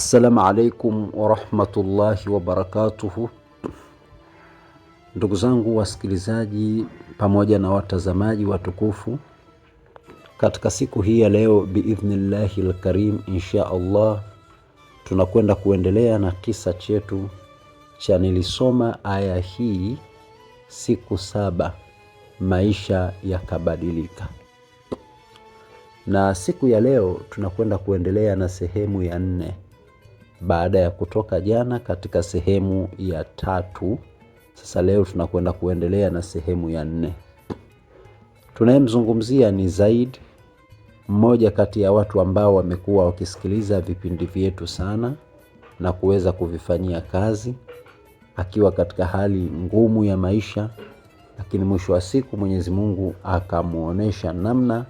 Assalamu alaikum wa rahmatullahi wa barakatuhu. Ndugu zangu wasikilizaji pamoja na watazamaji watukufu, katika siku hii ya leo biidhnillahi al-karim insha Allah tunakwenda kuendelea na kisa chetu cha nilisoma aya hii siku 7 maisha yakabadilika. Na siku ya leo tunakwenda kuendelea na sehemu ya 4 baada ya kutoka jana katika sehemu ya 3. Sasa leo tunakwenda kuendelea na sehemu ya 4. Tunayemzungumzia ni Zaid, mmoja kati ya watu ambao wamekuwa wakisikiliza vipindi vyetu sana na kuweza kuvifanyia kazi, akiwa katika hali ngumu ya maisha, lakini mwisho wa siku Mwenyezi Mungu akamuonesha namna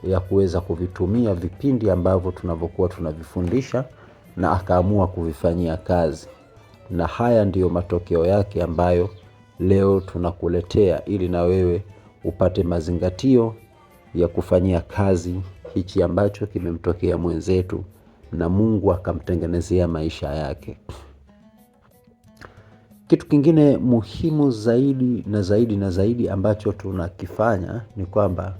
ya kuweza kuvitumia vipindi ambavyo tunavyokuwa tunavifundisha na akaamua kuvifanyia kazi. Na haya ndiyo matokeo yake ambayo leo tunakuletea ili na wewe upate mazingatio ya kufanyia kazi hichi ambacho kimemtokea mwenzetu na Mungu akamtengenezea maisha yake. Kitu kingine muhimu zaidi ambacho tunakifanya ni kwamba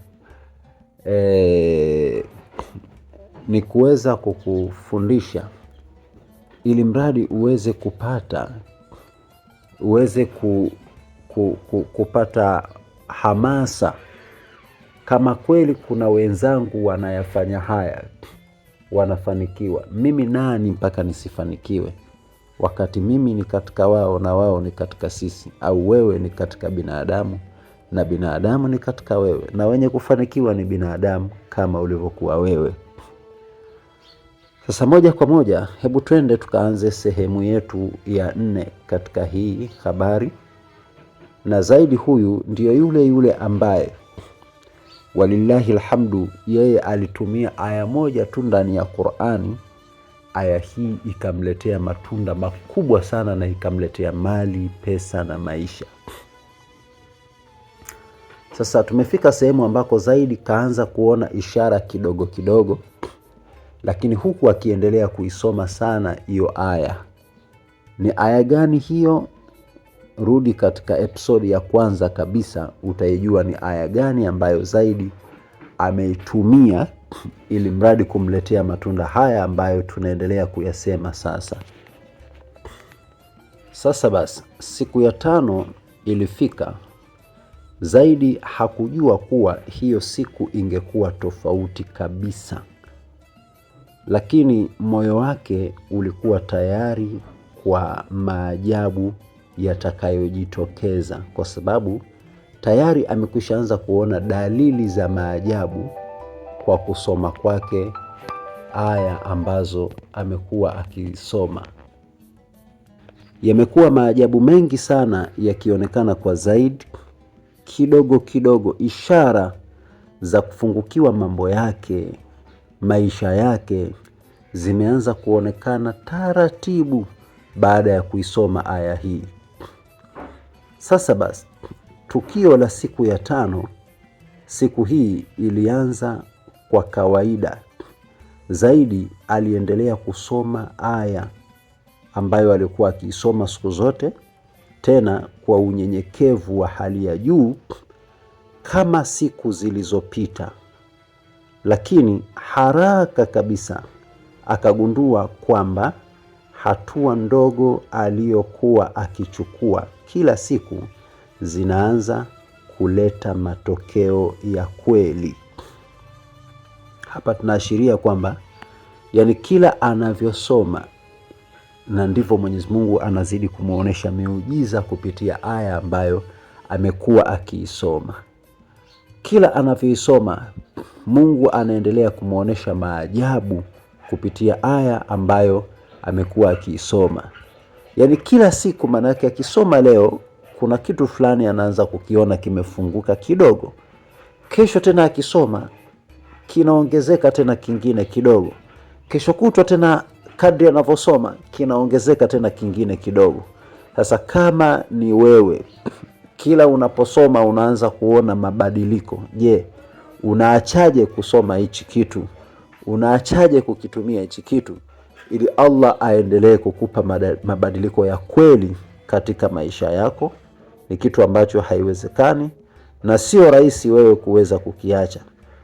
ni kuweza kukufundisha ili mradi uweze kupata hamasa. Kama kweli kuna wenzangu wanayafanya haya, wanafanikiwa, mimi nani mpaka nisifanikiwe, wakati mimi ni katika wao na wao ni katika sisi, au wewe ni katika binadamu na binadamu ni katika wewe, na wenye kufanikiwa ni binadamu kama ulivyokuwa wewe. Sasa moja kwa moja hebu twende tukaanze sehemu yetu ya 4 katika hii habari. Na Zaidi huyu ndiyo yule ambaye walillahi alhamdu, yeye alitumia aya moja tu ndani ya Qur'ani. Aya hii ikamletea matunda makubwa sana na ikamletea mali, pesa na maisha. Sasa tumefika sehemu ambako Zaidi kaanza kuona ishara kidogo kidogo, lakini huku akiendelea kuisoma sana hiyo aya. Ni aya gani hiyo? Rudi katika episode ya kwanza kabisa utaijua ni aya gani ambayo Zaidi ameitumia ili mradi kumletea matunda haya ambayo tunaendelea kuyasema sasa. Sasa basi, siku ya 5 ilifika. Zaidi hakujua kuwa hiyo siku ingekuwa tofauti kabisa, lakini moyo wake ulikuwa tayari kwa maajabu yatakayojitokeza, kwa sababu tayari amekwishaanza kuona dalili za maajabu kwa kusoma kwake aya ambazo amekuwa akisoma. Yamekuwa maajabu mengi sana yakionekana kwa Zaid. Kidogo kidogo ishara za kufungukiwa mambo yake, maisha yake zimeanza kuonekana taratibu baada ya kuisoma aya hii. Sasa basi, tukio la siku ya 5, siku hii ilianza kwa kawaida. Zaidi aliendelea kusoma aya ambayo alikuwa akiisoma siku zote, tena kwa unyenyekevu wa hali ya juu kama siku zilizopita. Lakini haraka kabisa akagundua kwamba hatua ndogo aliyokuwa akichukua kila siku zinaanza kuleta matokeo ya kweli. Hapa tunaashiria kwamba yani kila anavyosoma na ndivyo Mwenyezi Mungu anazidi kumuonesha miujiza kupitia aya ambayo amekuwa akiisoma. Kila anavyoisoma Mungu anaendelea kumuonesha maajabu kupitia aya ambayo amekuwa akiisoma. Yani kila siku, maana yake akisoma leo kuna kitu fulani anaanza kukiona kimefunguka kidogo. Kesho tena akisoma kinaongezeka tena kingine kidogo. Kesho kutwa tena kadri anavyosoma kinaongezeka tena kingine kidogo. Sasa kama ni wewe, kila unaposoma unaanza kuona mabadiliko, je, unaachaje kusoma hichi kitu? Unaachaje kukitumia hichi kitu? ili Allah aendelee kukupa mabadiliko ya kweli katika maisha yako, ni kitu ambacho haiwezekani na sio rahisi wewe kuweza kukiacha.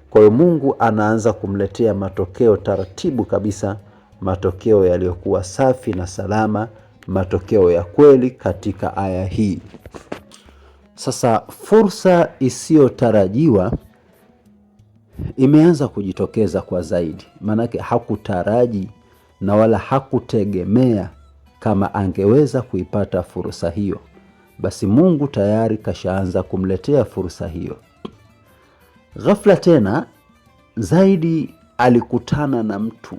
Kwa hiyo Mungu anaanza kumletea matokeo taratibu kabisa, matokeo yaliyokuwa safi na salama, matokeo ya kweli katika aya hii. Sasa fursa isiyotarajiwa imeanza kujitokeza kwa Zaid. Maanake hakutaraji na wala hakutegemea kama angeweza kuipata fursa hiyo. Basi Mungu tayari kashaanza kumletea fursa hiyo. Ghafla tena Zaidi alikutana na mtu.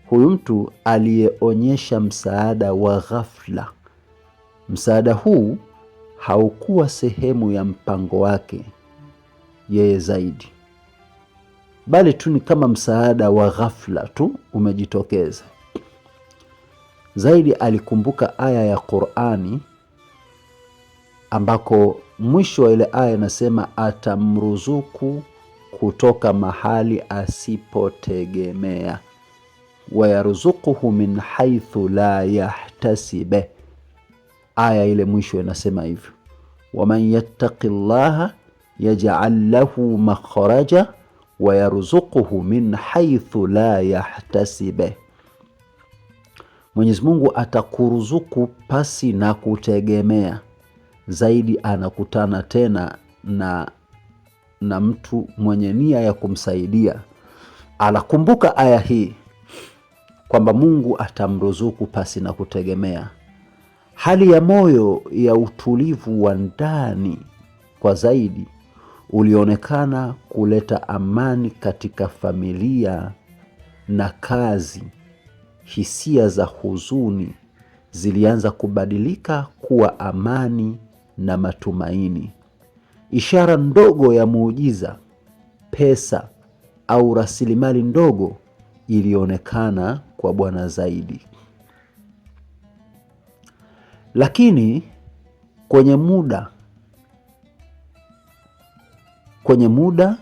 Huyu mtu aliyeonyesha msaada wa ghafla. Msaada huu haukuwa sehemu ya mpango wake yeye Zaidi, bali tu ni kama msaada wa ghafla tu umejitokeza. Zaidi alikumbuka aya ya Qur'ani ambako mwisho wa ile aya inasema atamruzuku kutoka mahali asipotegemea, wa yarzuquhu min haythu la yahtasibe. Aya ile mwisho inasema hivyo, waman yattaqillaha yaj'al lahu makhraja wa yarzuquhu min haythu la yahtasibe. Mwenyezi Mungu atakuruzuku pasi na kutegemea. Zaidi anakutana tena na mtu mwenye nia ya kumsaidia. Anakumbuka aya hii kwamba Mungu atamruzuku pasi na kutegemea. Hali ya moyo ya utulivu wa ndani kwa Zaidi ulionekana kuleta amani katika familia na kazi. Hisia za huzuni zilianza kubadilika kuwa amani na matumaini. Ishara ndogo ya muujiza, pesa au rasilimali ndogo, ilionekana kwa Bwana Zaidi. Lakini kwenye muda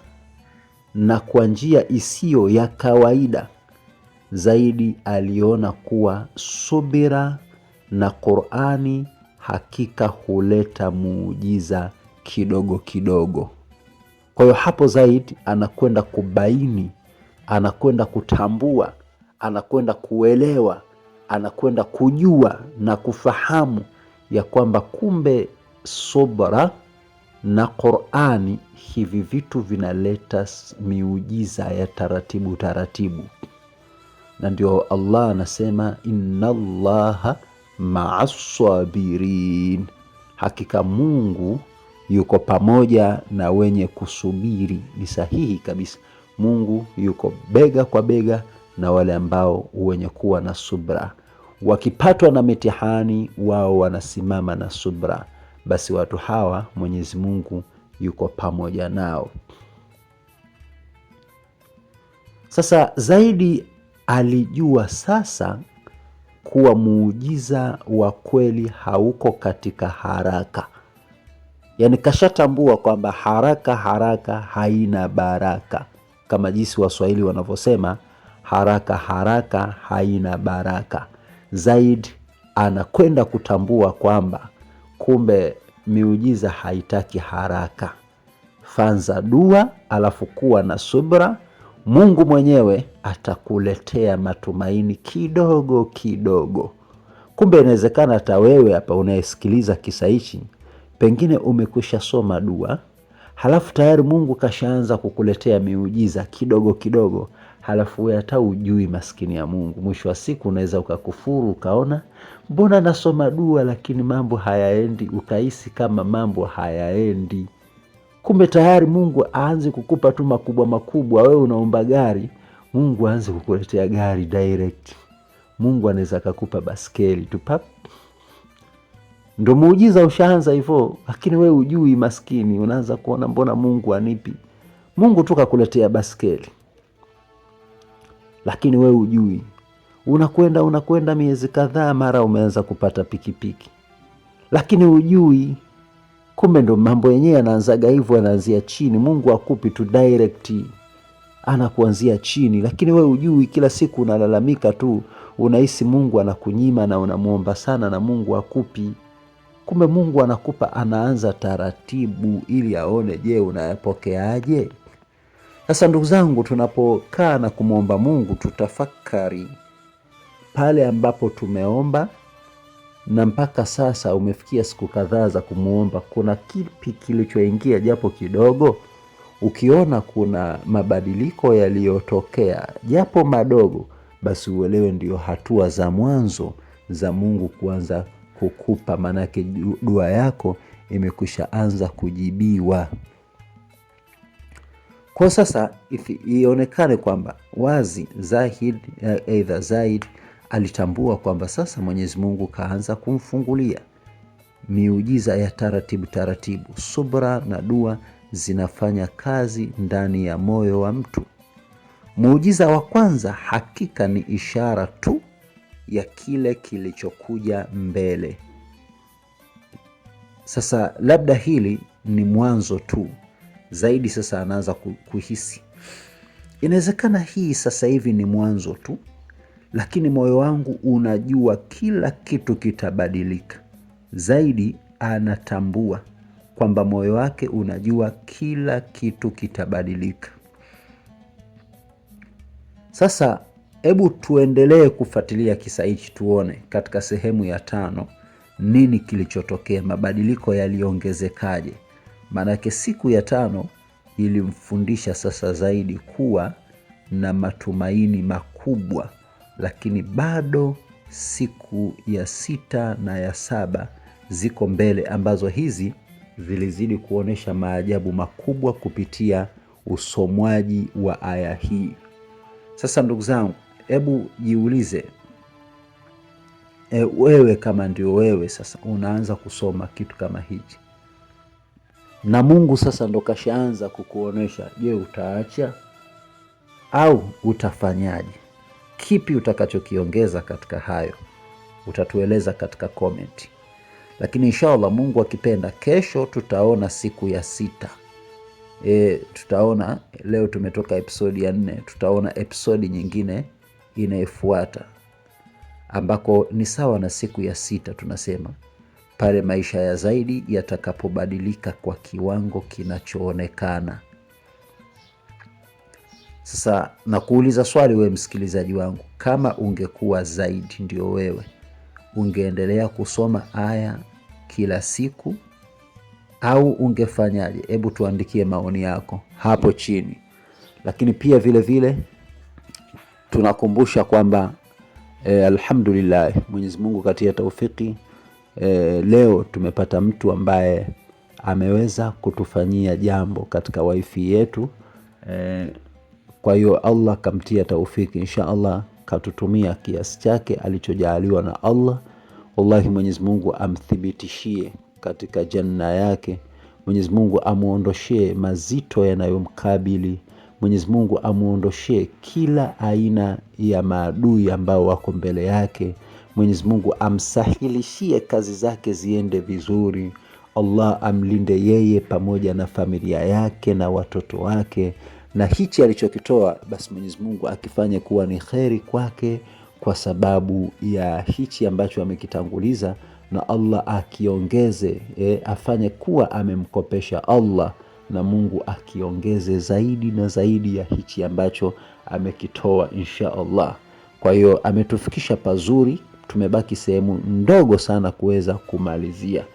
na kwa njia isiyo ya kawaida, Zaidi aliona kuwa subira na Qur'ani hakika huleta muujiza kidogo kidogo. Kwa hiyo hapo Zaidi anakwenda kubaini, anakwenda kutambua, anakwenda kuelewa, anakwenda kujua na kufahamu ya kwamba kumbe subra na Qur'ani, hivi vitu vinaleta miujiza ya taratibu taratibu. Na ndio Allah anasema inna Allaha ma'as sabirin, hakika Mungu yuko pamoja na wenye kusubiri. Ni sahihi kabisa, Mungu yuko bega kwa bega na wale ambao wenye kuwa na subra. Wakipatwa na mitihani, wao wanasimama na subra, basi watu hawa Mwenyezi Mungu yuko pamoja nao. Sasa Zaidi alijua sasa kuwa muujiza wa kweli hauko katika haraka. Yaani kashatambua kwamba haraka haina baraka, kama jinsi Waswahili wanavyosema haraka haina baraka. Zaidi anakwenda kutambua kwamba kumbe miujiza haitaki haraka. Fanza dua, alafu kuwa na subra, Mungu mwenyewe atakuletea matumaini kidogo kidogo. Kumbe inawezekana hata wewe hapa unayesikiliza kisa hichi, pengine umekwisha soma dua, halafu tayari Mungu kashaanza kukuletea miujiza kidogo kidogo, halafu wewe hata ujui, maskini ya Mungu. Mwisho wa siku unaweza ukakufuru, ukaona mbona nasoma dua lakini mambo hayaendi, ukahisi kama mambo hayaendi. Kumbe tayari Mungu aanze kukupa tu makubwa makubwa. Wewe unaomba gari, Mungu aanze kukuletea gari direct. Mungu anaweza kukupa baskeli tu pap. Ndio muujiza ushaanza hivyo, lakini wewe ujui, maskini. Unaanza kuona mbona Mungu anipi. Mungu tu kakuletea baskeli, lakini wewe ujui. Unakwenda miezi kadhaa, mara umeanza kupata pikipiki, lakini ujui. Kumbe ndo mambo yenyewe yanaanzaga hivyo, yanaanzia chini. Mungu akupi tu direct anakuanzia chini, lakini we ujui, kila siku unalalamika tu, unahisi Mungu anakunyima na unamuomba sana na Mungu akupi. Kumbe Mungu anakupa, anaanza taratibu ili aone, je, unayapokeaje? Sasa ndugu zangu, tunapokaa na kumwomba Mungu, tutafakari pale ambapo tumeomba na mpaka sasa umefikia siku kadhaa za kumuomba, kuna kipi kilichoingia japo kidogo? Ukiona kuna mabadiliko yaliyotokea japo madogo, basi uelewe ndio hatua za mwanzo za Mungu kuanza kukupa, manake dua yako imekwisha anza kujibiwa. Kwa sasa ionekane kwamba wazi Zaid alitambua kwamba sasa Mwenyezi Mungu kaanza kumfungulia miujiza ya taratibu taratibu. Subra na dua zinafanya kazi ndani ya moyo wa mtu. Muujiza wa kwanza hakika ni ishara tu ya kile kilichokuja mbele. Sasa labda hili ni mwanzo tu. Zaidi sasa anaanza kuhisi, inawezekana hii sasa hivi ni mwanzo tu, lakini moyo wangu unajua kila kitu kitabadilika. Zaidi anatambua kwamba moyo wake unajua kila kitu kitabadilika. Sasa hebu tuendelee kufuatilia kisa hichi, tuone katika sehemu ya 5 nini kilichotokea, mabadiliko yaliongezekaje. Maanake siku ya 5 ilimfundisha sasa Zaidi kuwa na matumaini makubwa, lakini bado siku ya 6 na ya 7 ziko mbele, ambazo hizi zilizidi kuonesha maajabu makubwa kupitia usomwaji wa aya hii. Sasa ndugu zangu, hebu jiulize, wewe kama ndio wewe sasa unaanza kusoma kitu kama hichi, na Mungu sasa ndo kashaanza kukuonesha, je, utaacha au utafanyaje? Kipi utakachokiongeza katika hayo? Utatueleza katika comment. Lakini inshallah Mungu akipenda, kesho tutaona siku ya 6. Tutaona, leo tumetoka episodi ya 4, tutaona episodi nyingine inayofuata ambako ni sawa na siku ya 6. Tunasema pale maisha ya Zaidi yatakapobadilika kwa kiwango kinachoonekana. Sasa nakuuliza swali, we msikilizaji wangu, kama ungekuwa Zaidi ndio wewe, ungeendelea kusoma aya kila siku au ungefanyaje? Hebu tuandikie maoni yako hapo chini. Lakini pia vile vile tunakumbusha kwamba alhamdulillah, Mwenyezi Mungu katia taufiki, leo tumepata mtu ambaye ameweza kutufanyia jambo katika wifi yetu. Kwa hiyo Allah kamtia taufiki, insha Allah katutumia kiasi chake alichojaaliwa na Allah. Wallahi Mwenyezi Mungu amthibitishie katika janna yake. Mwenyezi Mungu amuondoshee mazito yanayomkabili. Mwenyezi Mungu amuondoshee kila aina ya maadui ambao wako mbele yake. Mwenyezi Mungu amsahilishie kazi zake ziende vizuri. Allah amlinde yeye pamoja na familia yake na watoto wake, na hichi alichokitoa basi Mwenyezi Mungu akifanye kuwa ni kheri kwake kwa sababu ya hichi ambacho amekitanguliza, na Allah akiongeze, afanye kuwa amemkopesha Allah, na Mungu akiongeze zaidi na zaidi ya hichi ambacho amekitoa insha Allah. Kwa hiyo ametufikisha pazuri, tumebaki sehemu ndogo sana kuweza kumalizia.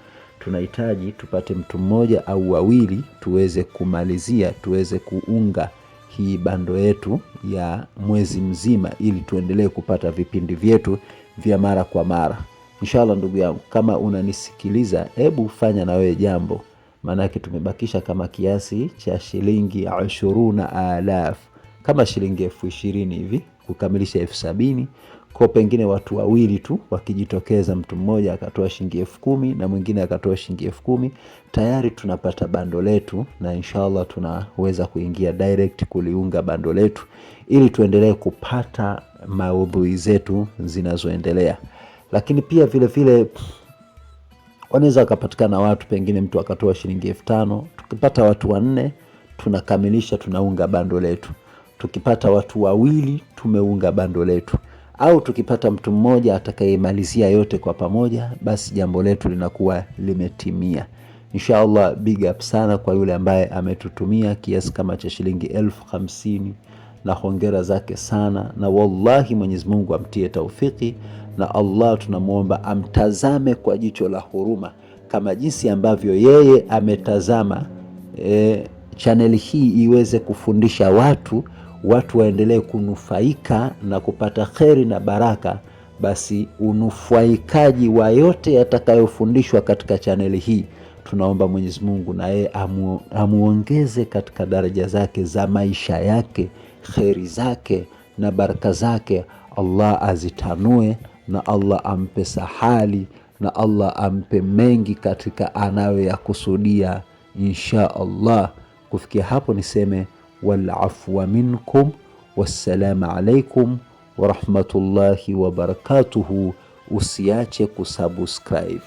Tunahitaji tupate mtu mmoja au wawili tuweze kumalizia, tuweze kuunga hii bando yetu ya mwezi mzima, ili tuendelee kupata vipindi vyetu vya mara kwa mara. Inshallah ndugu yangu, kama unanisikiliza, hebu fanya na wewe jambo, maanake tumebakisha kama kiasi cha shilingi 20,000, kama shilingi 20,000 hivi kukamilisha 70,000. Kwa pengine watu wawili tu wakijitokeza, mtu mmoja akatoa shilingi 10,000 na mwingine akatoa shilingi 10,000, tayari tunapata bando letu, na inshallah tunaweza kuingia direct kuliunga bando letu ili tuendelee kupata maudhui zetu zinazoendelea. Lakini pia vile vile wanaweza kupatikana watu, pengine mtu akatoa shilingi 5,000, tukipata watu 4 tunakamilisha, tunaunga bando letu. tukipata watu wawili tumeunga bando letu, au tukipata mtu mmoja atakayemalizia yote kwa pamoja, basi jambo letu linakuwa limetimia. Inshallah, big up sana kwa yule ambaye ametutumia kiasi kama cha shilingi 50,000, na hongera zake sana, na wallahi Mwenyezi Mungu amtie taufiki, na Allah tunamuomba amtazame kwa jicho la huruma kama jinsi ambavyo yeye ametazama channel hii iweze kufundisha watu waendelee kunufaika na kupata kheri na baraka. Basi unufaikaji wa yote yatakayofundishwa katika channel hii, tunaomba Mwenyezi Mungu na yeye amuongeze katika daraja zake za maisha yake, kheri zake na baraka zake Allah azitanue, na Allah ampe sahali, na Allah ampe mengi katika anayoyakusudia insha Allah. Kufikia hapo niseme wal afwa minkum, wassalamu alaikum wa rahmatullahi wa barakatuhu. Usiache kusubscribe.